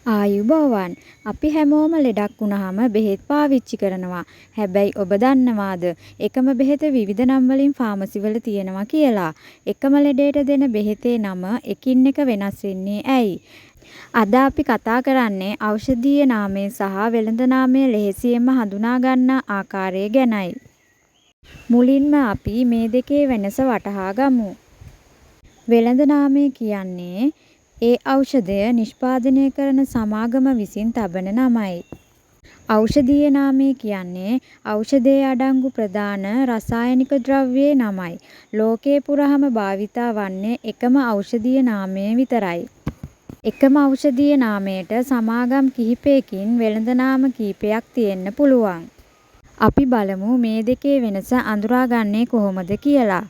ආයුබෝවන්. අපි හැමෝම ලෙඩක් වුණාම බෙහෙත් පාවිච්චි කරනවා. හැබැයි ඔබ දන්නවාද එකම බෙහෙත විවිධ නම් වලින් ෆාමසි වල තියෙනවා කියලා. එකම ලෙඩේට දෙන බෙහෙතේ නම එකින් එක වෙනස් වෙන්නේ ඇයි? අද අපි කතා කරන්නේ ඖෂධීය නාමය සහ වෙළඳ නාමය ලෙහෙසියෙන්ම හඳුනා ගන්නා ආකාරය ගැනයි. මුලින්ම අපි මේ දෙකේ වෙනස වටහා ගමු. වෙළඳ නාමය කියන්නේ ඒ ඖෂධය නිෂ්පාදනය කරන සමාගම විසින් තබන නමයි. ඖෂධීය නාමය කියන්නේ ඖෂධයේ අඩංගු ප්‍රධාන රසායනික ද්‍රව්‍යයේ නමයි. ලෝකයේ පුරාම භාවිතා වන්නේ එකම ඖෂධීය නාමය විතරයි. එකම ඖෂධීය නාමයට සමාගම් කිහිපයකින් වෙළඳ නාම කිහිපයක් තියෙන්න පුළුවන්. අපි බලමු මේ දෙකේ වෙනස අඳුරාගන්නේ කොහොමද කියලා.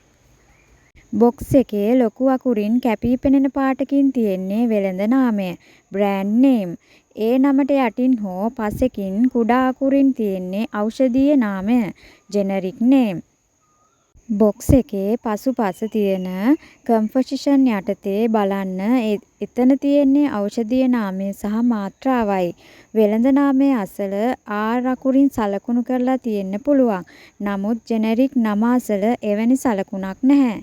බොක්ස් එකේ ලොකු අකුරින් කැපී පෙනෙන පාටකින් තියෙන්නේ වෙළඳ නාමය බ්‍රෑන්ඩ් නේම්. ඒ නමට යටින් හෝ පසෙකින් කුඩා අකුරින් තියෙන්නේ ඖෂධීය නාමය ජෙනරික් නේම්. බොක්ස් එකේ පසුපස තියෙන කම්පොසිෂන් යටතේ බලන්න එතන තියෙන්නේ ඖෂධීය නාමය සහ මාත්‍රාවයි. වෙළඳ නාමය අසල R අකුරින් සලකුණු කරලා තියෙන්න පුළුවන්. නමුත් ජෙනරික් නම අසල එවැනි සලකුණක් නැහැ.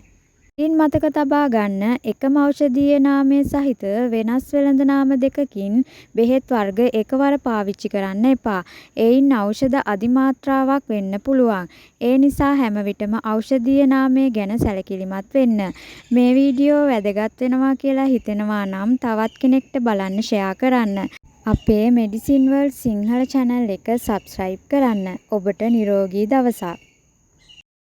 ඉන් මතක තබා ගන්න එකම ඖෂධීය නාමය සහිත වෙනස් වෙළඳ නාම දෙකකින් බෙහෙත් වර්ග එකවර පාවිච්චි කරන්න එපා. එයින් ඖෂධ අධිමාත්‍රාවක් වෙන්න පුළුවන්. ඒ නිසා හැම විටම ඖෂධීය නාමය ගැන සැලකිලිමත් වෙන්න. මේ වීඩියෝ වැදගත් වෙනවා කියලා හිතෙනවා නම් තවත් කෙනෙක්ට බලන්න ෂෙයා කරන්න. අපේ මෙඩිසින් වර්ල්ඩ් සිංහල channel එක subscribe කරන්න. ඔබට නිරෝගී දවසක්.